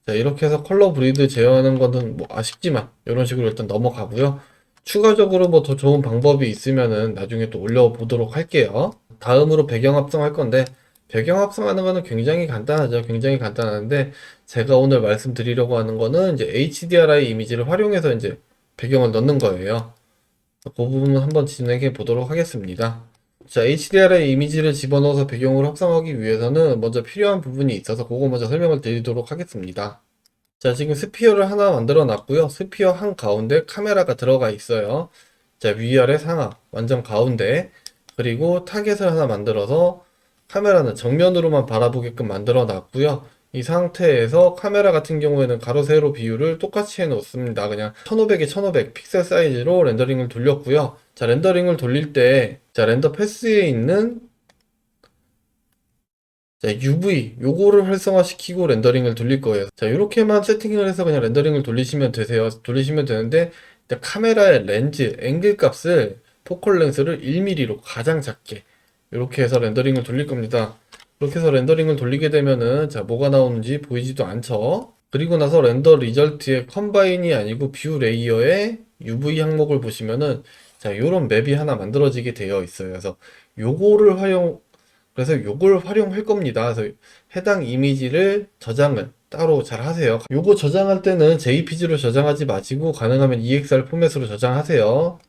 S1: 자, 이렇게 해서 컬러 브리드 제어하는 거는 뭐 아쉽지만 이런 식으로 일단 넘어가고요. 추가적으로 뭐 더 좋은 방법이 있으면은 나중에 또 올려보도록 할게요. 다음으로 배경 합성할 건데 배경 합성하는 거는 굉장히 간단하죠. 굉장히 간단한데 제가 오늘 말씀드리려고 하는 거는 이제 HDRI 이미지를 활용해서 이제 배경을 넣는 거예요. 그 부분은 한번 진행해 보도록 하겠습니다. 자, HDRI 이미지를 집어넣어서 배경으로 합성하기 위해서는 먼저 필요한 부분이 있어서 그거 먼저 설명을 드리도록 하겠습니다. 자, 지금 스피어를 하나 만들어 놨고요. 스피어 한 가운데 카메라가 들어가 있어요. 자, 위아래 상하 완전 가운데, 그리고 타겟을 하나 만들어서 카메라는 정면으로만 바라보게끔 만들어 놨고요. 이 상태에서 카메라 같은 경우에는 가로 세로 비율을 똑같이 해 놓습니다. 그냥 1500에 1500 픽셀 사이즈로 렌더링을 돌렸고요. 자, 렌더링을 돌릴 때, 자, 렌더 패스에 있는 자, UV 요거를 활성화시키고 렌더링을 돌릴 거예요. 자, 이렇게만 세팅을 해서 그냥 렌더링을 돌리시면 되세요. 돌리시면 되는데 일단 카메라의 렌즈 앵글 값을 포컬 렌스를 1mm로 가장 작게 이렇게 해서 렌더링을 돌릴 겁니다. 이렇게 해서 렌더링을 돌리게 되면은 자, 뭐가 나오는지 보이지도 않죠. 그리고 나서 렌더 리절트의 컴바인이 아니고 뷰 레이어의 UV 항목을 보시면은 자, 요런 맵이 하나 만들어지게 되어 있어요. 그래서 요거를 그래서 요걸 활용할 겁니다. 그래서 해당 이미지를 저장을 따로 잘 하세요. 요거 저장할 때는 JPG로 저장하지 마시고 가능하면 EXR 포맷으로 저장하세요.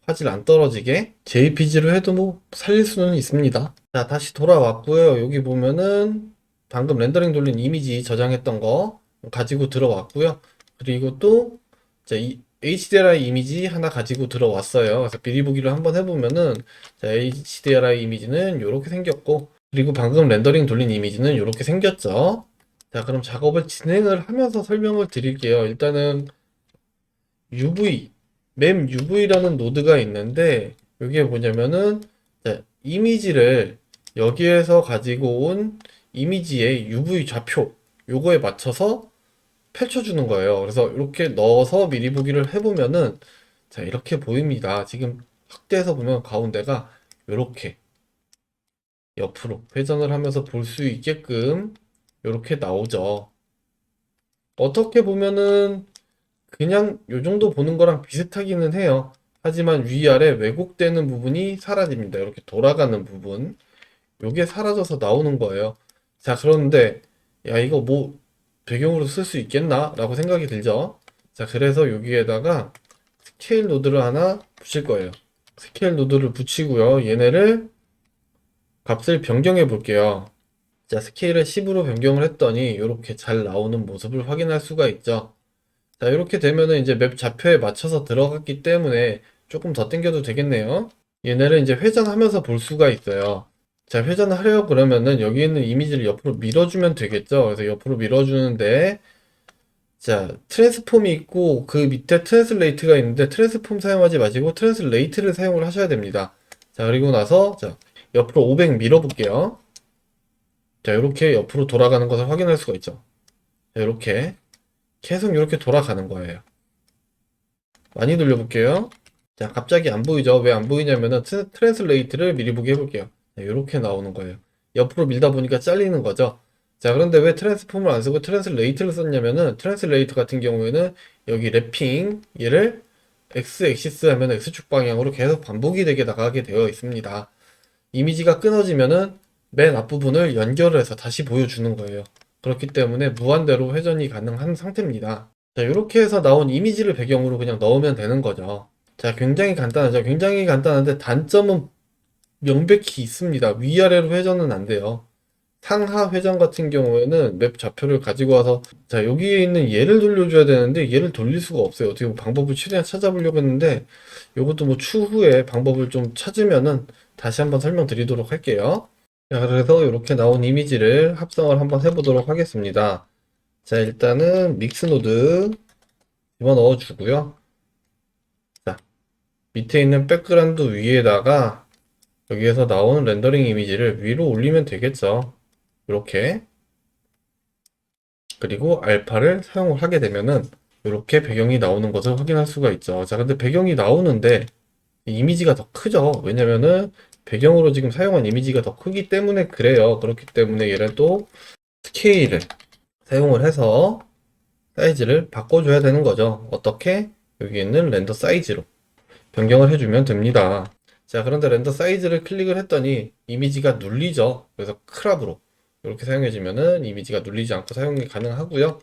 S1: 화질 안 떨어지게. JPG로 해도 뭐 살릴 수는 있습니다. 자, 다시 돌아왔고요. 여기 보면은 방금 렌더링 돌린 이미지 저장했던 거 가지고 들어왔고요. 그리고 또 자, 이 HDRI 이미지 하나 가지고 들어왔어요. 그래서 비리 보기를 한번 해보면은 자, HDRI 이미지는 이렇게 생겼고 그리고 방금 렌더링 돌린 이미지는 이렇게 생겼죠. 자, 그럼 작업을 진행을 하면서 설명을 드릴게요. 일단은 UV, 맵 UV라는 노드가 있는데 이게 뭐냐면은 자, 이미지를 여기에서 가지고 온 이미지의 UV 좌표 요거에 맞춰서 펼쳐주는 거예요. 그래서 이렇게 넣어서 미리 보기를 해보면은 자, 이렇게 보입니다. 지금 확대해서 보면 가운데가 이렇게 옆으로 회전을 하면서 볼 수 있게끔 이렇게 나오죠. 어떻게 보면은 그냥 요 정도 보는 거랑 비슷하기는 해요. 하지만 위아래 왜곡되는 부분이 사라집니다. 이렇게 돌아가는 부분. 요게 사라져서 나오는 거예요. 자, 그런데 야, 이거 뭐 배경으로 쓸 수 있겠나? 라고 생각이 들죠. 자, 그래서 여기에다가 스케일 노드를 하나 붙일 거예요. 스케일 노드를 붙이고요. 얘네를 값을 변경해 볼게요. 자, 스케일을 10으로 변경을 했더니 이렇게 잘 나오는 모습을 확인할 수가 있죠. 자, 이렇게 되면은 이제 맵 좌표에 맞춰서 들어갔기 때문에 조금 더 당겨도 되겠네요. 얘네를 이제 회전하면서 볼 수가 있어요. 자, 회전을 하려고 그러면은 여기 있는 이미지를 옆으로 밀어주면 되겠죠. 그래서 옆으로 밀어주는데 자, 트랜스폼이 있고 그 밑에 트랜슬레이트가 있는데 트랜스폼 사용하지 마시고 트랜슬레이트를 사용을 하셔야 됩니다. 자, 그리고 나서 자, 옆으로 500 밀어볼게요. 자, 이렇게 옆으로 돌아가는 것을 확인할 수가 있죠. 자, 이렇게 계속 이렇게 돌아가는 거예요. 많이 돌려볼게요. 자, 갑자기 안 보이죠? 왜 안 보이냐면은 트랜슬레이트를 미리 보기 해볼게요. 자, 이렇게 나오는 거예요. 옆으로 밀다 보니까 잘리는 거죠. 자, 그런데 왜 트랜스폼을 안 쓰고 트랜슬레이트를 썼냐면은 트랜슬레이트 같은 경우에는 여기 랩핑 얘를 x 액시스 하면 x축 방향으로 계속 반복이 되게 나가게 되어 있습니다. 이미지가 끊어지면은 맨 앞부분을 연결을 해서 다시 보여주는 거예요. 그렇기 때문에 무한대로 회전이 가능한 상태입니다. 자, 이렇게 해서 나온 이미지를 배경으로 그냥 넣으면 되는 거죠. 자, 굉장히 간단하죠. 굉장히 간단한데 단점은 명백히 있습니다. 위아래로 회전은 안 돼요. 상하 회전 같은 경우에는 맵 좌표를 가지고 와서 자, 여기에 있는 얘를 돌려줘야 되는데 얘를 돌릴 수가 없어요. 어떻게 보면 방법을 최대한 찾아보려고 했는데 이것도 뭐 추후에 방법을 좀 찾으면은 다시 한번 설명드리도록 할게요. 자, 그래서 이렇게 나온 이미지를 합성을 한번 해보도록 하겠습니다. 자, 일단은 믹스 노드 집어넣어 주고요. 자, 밑에 있는 백그라운드 위에다가 여기에서 나오는 렌더링 이미지를 위로 올리면 되겠죠. 이렇게. 그리고 알파를 사용을 하게 되면은 이렇게 배경이 나오는 것을 확인할 수가 있죠. 자, 근데 배경이 나오는데 이미지가 더 크죠. 왜냐면은 배경으로 지금 사용한 이미지가 더 크기 때문에 그래요. 그렇기 때문에 얘를 또 스케일을 사용을 해서 사이즈를 바꿔줘야 되는 거죠. 어떻게? 여기 있는 렌더 사이즈로 변경을 해주면 됩니다. 자, 그런데 렌더 사이즈를 클릭을 했더니 이미지가 눌리죠. 그래서 크랍으로 이렇게 사용해주면은 이미지가 눌리지 않고 사용이 가능하고요.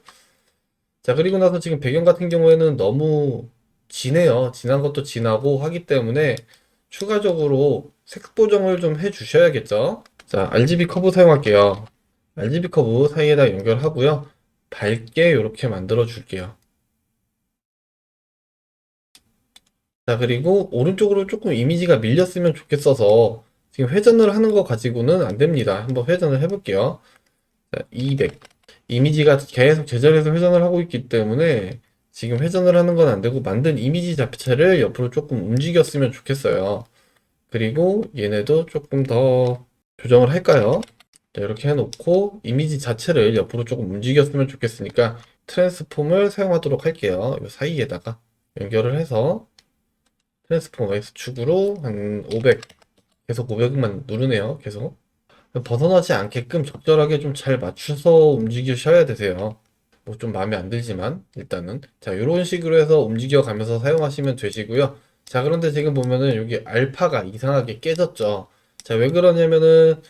S1: 자, 그리고 나서 지금 배경 같은 경우에는 너무 진해요. 진한 것도 진하고 하기 때문에 추가적으로 색 보정을 좀 해주셔야겠죠. 자, RGB 커브 사용할게요. RGB 커브 사이에다 연결하고요. 밝게 이렇게 만들어 줄게요. 자, 그리고 오른쪽으로 조금 이미지가 밀렸으면 좋겠어서 지금 회전을 하는 거 가지고는 안 됩니다. 한번 회전을 해볼게요. 자, 200. 이미지가 계속 제자리에서 회전을 하고 있기 때문에 지금 회전을 하는 건 안 되고 만든 이미지 자체를 옆으로 조금 움직였으면 좋겠어요. 그리고 얘네도 조금 더 조정을 할까요? 자, 이렇게 해놓고 이미지 자체를 옆으로 조금 움직였으면 좋겠으니까 트랜스폼을 사용하도록 할게요. 이 사이에다가 연결을 해서 트랜스폼 X축으로 한 500, 계속 500만 누르네요. 계속 벗어나지 않게끔 적절하게 좀 잘 맞춰서 움직이셔야 되세요. 뭐 좀 마음에 안 들지만 일단은 자, 이런 식으로 해서 움직여 가면서 사용하시면 되시고요. 자, 그런데 지금 보면은 여기 알파가 이상하게 깨졌죠. 자, 왜 그러냐면은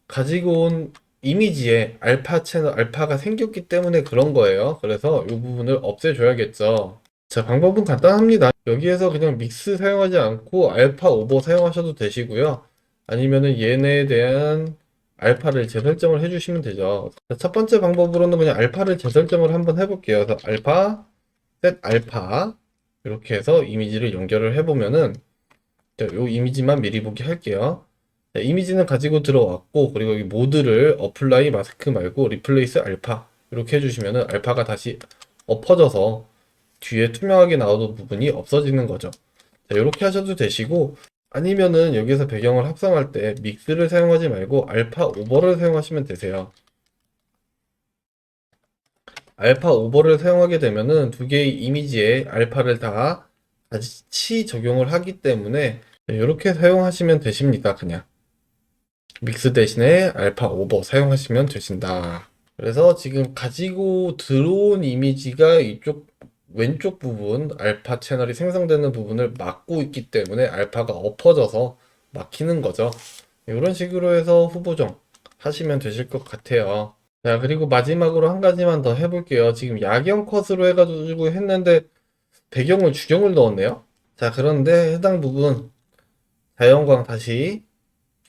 S1: 가지고 온 이미지에 알파 채널 알파가 생겼기 때문에 그런 거예요. 그래서 이 부분을 없애줘야겠죠. 자, 방법은 간단합니다. 여기에서 그냥 믹스 사용하지 않고 알파 오버 사용하셔도 되시고요. 아니면은 얘네에 대한 알파를 재설정을 해주시면 되죠. 자, 첫 번째 방법으로는 그냥 알파를 재설정을 한번 해볼게요. 그래서 알파, 셋 알파 이렇게 해서 이미지를 연결을 해보면은 이 이미지만 미리 보기 할게요. 자, 이미지는 가지고 들어왔고 그리고 여기 모드를 어플라이 마스크 말고 리플레이스 알파 이렇게 해주시면은 알파가 다시 엎어져서 뒤에 투명하게 나오는 부분이 없어지는 거죠. 자, 이렇게 하셔도 되시고 아니면은 여기서 배경을 합성할 때 믹스를 사용하지 말고 알파 오버를 사용하시면 되세요. 알파 오버를 사용하게 되면은 두 개의 이미지에 알파를 다 같이 적용을 하기 때문에 이렇게 사용하시면 되십니다. 그냥 믹스 대신에 알파 오버 사용하시면 되신다. 그래서 지금 가지고 들어온 이미지가 이쪽 왼쪽 부분 알파 채널이 생성되는 부분을 막고 있기 때문에 알파가 엎어져서 막히는 거죠. 이런 식으로 해서 후보정 하시면 되실 것 같아요. 자, 그리고 마지막으로 한 가지만 더 해볼게요. 지금 야경 컷으로 해가지고 했는데 배경을 주경을 넣었네요. 자, 그런데 해당 부분 자연광 다시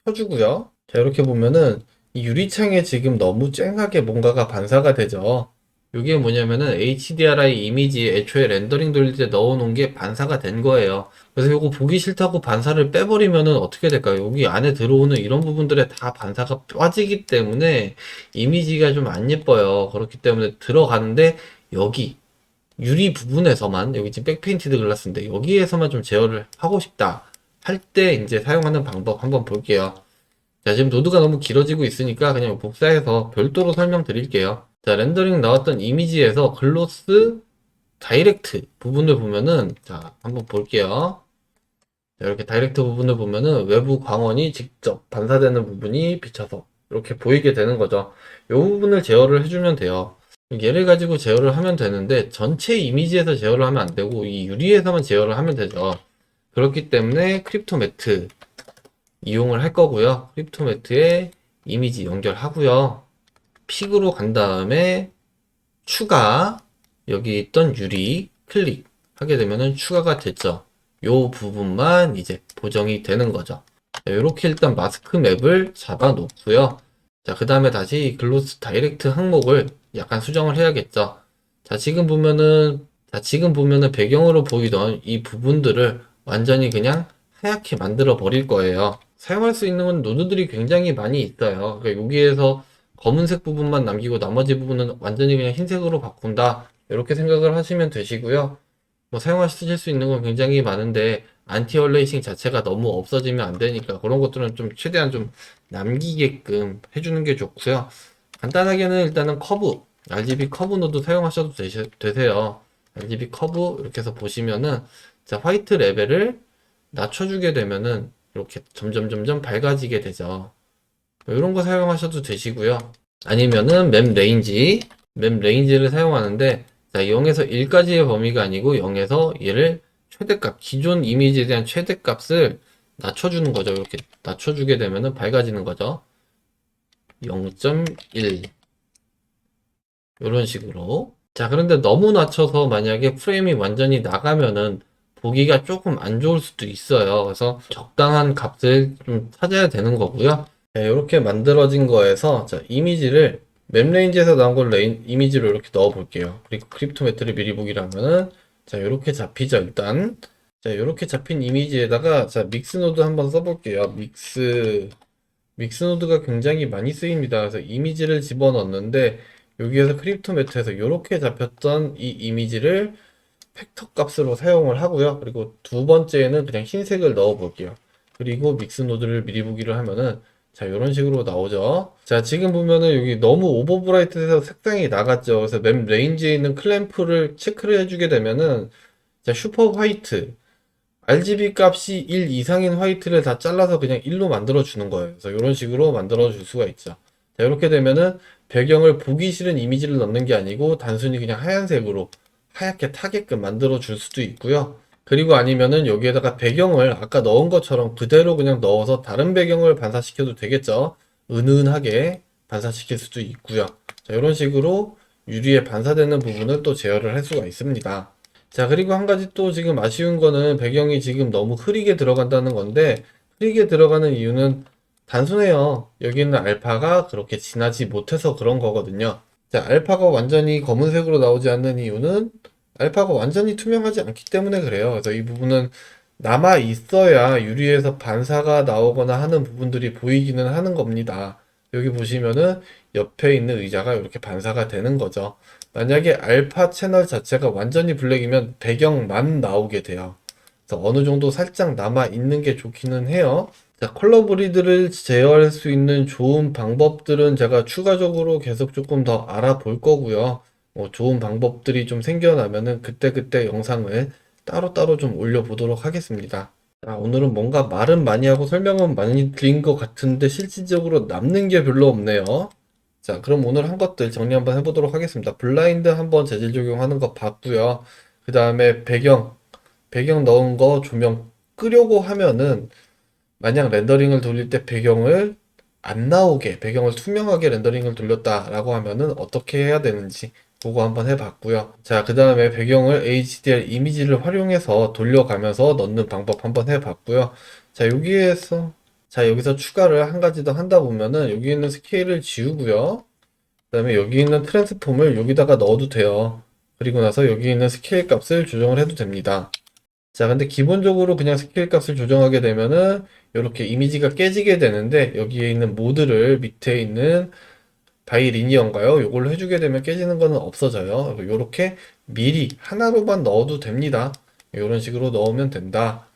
S1: 켜주고요. 자, 이렇게 보면은 이 유리창에 지금 너무 쨍하게 뭔가가 반사가 되죠. 이게 뭐냐면은 HDRI 이미지 애초에 렌더링 돌릴 때 넣어놓은 게 반사가 된 거예요. 그래서 이거 보기 싫다고 반사를 빼버리면은 어떻게 될까요? 여기 안에 들어오는 이런 부분들에 다 반사가 빠지기 때문에 이미지가 좀 안 예뻐요. 그렇기 때문에 들어가는데 여기 유리 부분에서만 여기 지금 백페인티드 글라스인데 여기에서만 좀 제어를 하고 싶다 할 때 이제 사용하는 방법 한번 볼게요. 자, 지금 노드가 너무 길어지고 있으니까 그냥 복사해서 별도로 설명드릴게요. 자, 렌더링 나왔던 이미지에서 글로스 다이렉트 부분을 보면은 자, 한번 볼게요. 자, 이렇게 다이렉트 부분을 보면은 외부 광원이 직접 반사되는 부분이 비쳐서 이렇게 보이게 되는 거죠. 이 부분을 제어를 해주면 돼요. 얘를 가지고 제어를 하면 되는데 전체 이미지에서 제어를 하면 안 되고 이 유리에서만 제어를 하면 되죠. 그렇기 때문에 크립토 매트 이용을 할 거고요. 크립토 매트에 이미지 연결하고요. 픽으로 간 다음에 추가, 여기 있던 유리 클릭하게 되면은 추가가 됐죠. 요 부분만 이제 보정이 되는 거죠. 이렇게 일단 마스크 맵을 잡아 놓고요. 자, 그 다음에 다시 글로스 다이렉트 항목을 약간 수정을 해야겠죠. 자, 지금 보면은 배경으로 보이던 이 부분들을 완전히 그냥 하얗게 만들어 버릴 거예요. 사용할 수 있는 건 노드들이 굉장히 많이 있어요. 그러니까 여기에서 검은색 부분만 남기고 나머지 부분은 완전히 그냥 흰색으로 바꾼다. 이렇게 생각을 하시면 되시고요. 뭐 사용하실 수 있는 건 굉장히 많은데 안티 얼레이싱 자체가 너무 없어지면 안 되니까 그런 것들은 좀 최대한 좀 남기게끔 해주는 게 좋고요. 간단하게는 일단은 커브, RGB 커브 노드 사용하셔도 되세요. RGB 커브 이렇게 해서 보시면은 자, 화이트 레벨을 낮춰주게 되면은 이렇게 점점 밝아지게 되죠. 이런 거 사용하셔도 되시고요. 아니면은 맵 레인지를 사용하는데 자, 0에서 1까지의 범위가 아니고 0에서 얘를 최대값, 기존 이미지에 대한 최대값을 낮춰주는 거죠. 이렇게 낮춰주게 되면은 밝아지는 거죠. 0.1 이런 식으로. 자, 그런데 너무 낮춰서 만약에 프레임이 완전히 나가면은 보기가 조금 안 좋을 수도 있어요. 그래서 적당한 값을 좀 찾아야 되는 거고요. 네, 이렇게 만들어진 거에서 자, 이미지를 맵 레인지에서 나온 걸 이미지로 이렇게 넣어 볼게요. 그리고 크립토 매트를 미리 보기라면은 자, 이렇게 잡히죠, 일단. 자, 이렇게 잡힌 이미지에다가 자, 믹스 노드 한번 써 볼게요. 믹스 노드가 굉장히 많이 쓰입니다. 그래서 이미지를 집어넣는데 여기에서 크립토 매트에서 이렇게 잡혔던 이 이미지를 팩터 값으로 사용을 하고요. 그리고 두 번째는 그냥 흰색을 넣어 볼게요. 그리고 믹스 노드를 미리 보기를 하면은 자, 이런 식으로 나오죠. 자, 지금 보면은 여기 너무 오버브라이트해서 색상이 나갔죠. 그래서 맵 레인지에 있는 클램프를 체크를 해주게 되면은 자, 슈퍼 화이트 RGB 값이 1 이상인 화이트를 다 잘라서 그냥 1로 만들어 주는 거예요. 그래서 이런 식으로 만들어 줄 수가 있죠. 자, 이렇게 되면은 배경을 보기 싫은 이미지를 넣는 게 아니고 단순히 그냥 하얀색으로 하얗게 타게끔 만들어 줄 수도 있고요. 그리고 아니면은 여기에다가 배경을 아까 넣은 것처럼 그대로 그냥 넣어서 다른 배경을 반사시켜도 되겠죠. 은은하게 반사시킬 수도 있고요. 자, 이런 식으로 유리에 반사되는 부분을 또 제어를 할 수가 있습니다. 자, 그리고 한 가지 또 지금 아쉬운 거는 배경이 지금 너무 흐리게 들어간다는 건데, 흐리게 들어가는 이유는 단순해요. 여기 있는 알파가 그렇게 진하지 못해서 그런 거거든요. 자, 알파가 완전히 검은색으로 나오지 않는 이유는 알파가 완전히 투명하지 않기 때문에 그래요. 그래서 이 부분은 남아 있어야 유리에서 반사가 나오거나 하는 부분들이 보이기는 하는 겁니다. 여기 보시면은 옆에 있는 의자가 이렇게 반사가 되는 거죠. 만약에 알파 채널 자체가 완전히 블랙이면 배경만 나오게 돼요. 그래서 어느 정도 살짝 남아 있는 게 좋기는 해요. 자, 컬러 브리드를 제어할 수 있는 좋은 방법들은 제가 추가적으로 계속 조금 더 알아볼 거고요. 좋은 방법들이 좀 생겨나면은 그때그때 영상을 따로따로 좀 올려보도록 하겠습니다. 자, 오늘은 뭔가 말은 많이 하고 설명은 많이 드린 것 같은데 실질적으로 남는 게 별로 없네요. 자, 그럼 오늘 한 것들 정리 한번 해보도록 하겠습니다. 블라인드 한번 재질 적용하는 거 봤고요. 그 다음에 배경 넣은 거 조명 끄려고 하면은 만약 렌더링을 돌릴 때 배경을 안 나오게, 배경을 투명하게 렌더링을 돌렸다라고 하면은 어떻게 해야 되는지 그거 한번 해봤고요. 자, 그 다음에 배경을 HDR 이미지를 활용해서 돌려가면서 넣는 방법 한번 해봤고요. 자, 여기서 추가를 한 가지 더 한다 보면은 여기 있는 스케일을 지우고요. 그 다음에 여기 있는 트랜스폼을 여기다가 넣어도 돼요. 그리고 나서 여기 있는 스케일 값을 조정을 해도 됩니다. 자, 근데 기본적으로 그냥 스케일 값을 조정하게 되면은 이렇게 이미지가 깨지게 되는데 여기에 있는 모드를 밑에 있는 바이리니어인가요? 이걸로 해주게 되면 깨지는 거는 없어져요. 이렇게 미리 하나로만 넣어도 됩니다. 이런 식으로 넣으면 된다.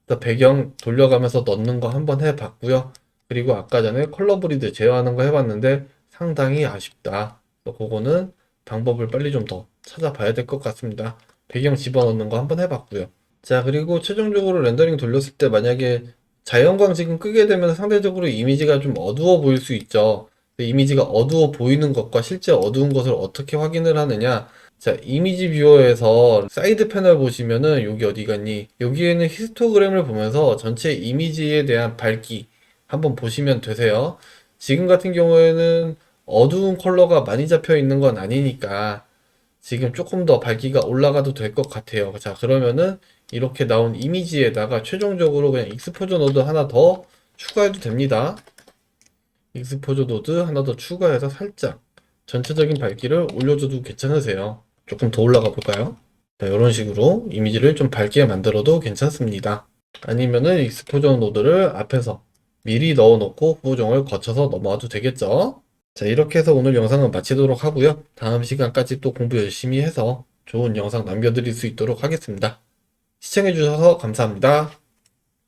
S1: 그래서 배경 돌려가면서 넣는 거 한번 해봤고요. 그리고 아까 전에 컬러 브리드 제어하는 거 해봤는데 상당히 아쉽다. 그래서 그거는 방법을 빨리 좀 더 찾아봐야 될 것 같습니다. 배경 집어넣는 거 한번 해봤고요. 자, 그리고 최종적으로 렌더링 돌렸을 때 만약에 자연광 지금 끄게 되면 상대적으로 이미지가 좀 어두워 보일 수 있죠. 근데 이미지가 어두워 보이는 것과 실제 어두운 것을 어떻게 확인을 하느냐? 자, 이미지 뷰어에서 사이드 패널 보시면은 여기 어디 갔니? 여기에는 히스토그램을 보면서 전체 이미지에 대한 밝기 한번 보시면 되세요. 지금 같은 경우에는 어두운 컬러가 많이 잡혀 있는 건 아니니까 지금 조금 더 밝기가 올라가도 될 것 같아요. 자, 그러면은 이렇게 나온 이미지에다가 최종적으로 그냥 익스포저 노드 하나 더 추가해도 됩니다. 익스포저 노드 하나 더 추가해서 살짝 전체적인 밝기를 올려줘도 괜찮으세요. 조금 더 올라가 볼까요? 자, 이런 식으로 이미지를 좀 밝게 만들어도 괜찮습니다. 아니면은 익스포저 노드를 앞에서 미리 넣어놓고 보정을 거쳐서 넘어와도 되겠죠? 자, 이렇게 해서 오늘 영상은 마치도록 하고요. 다음 시간까지 또 공부 열심히 해서 좋은 영상 남겨드릴 수 있도록 하겠습니다. 시청해주셔서 감사합니다.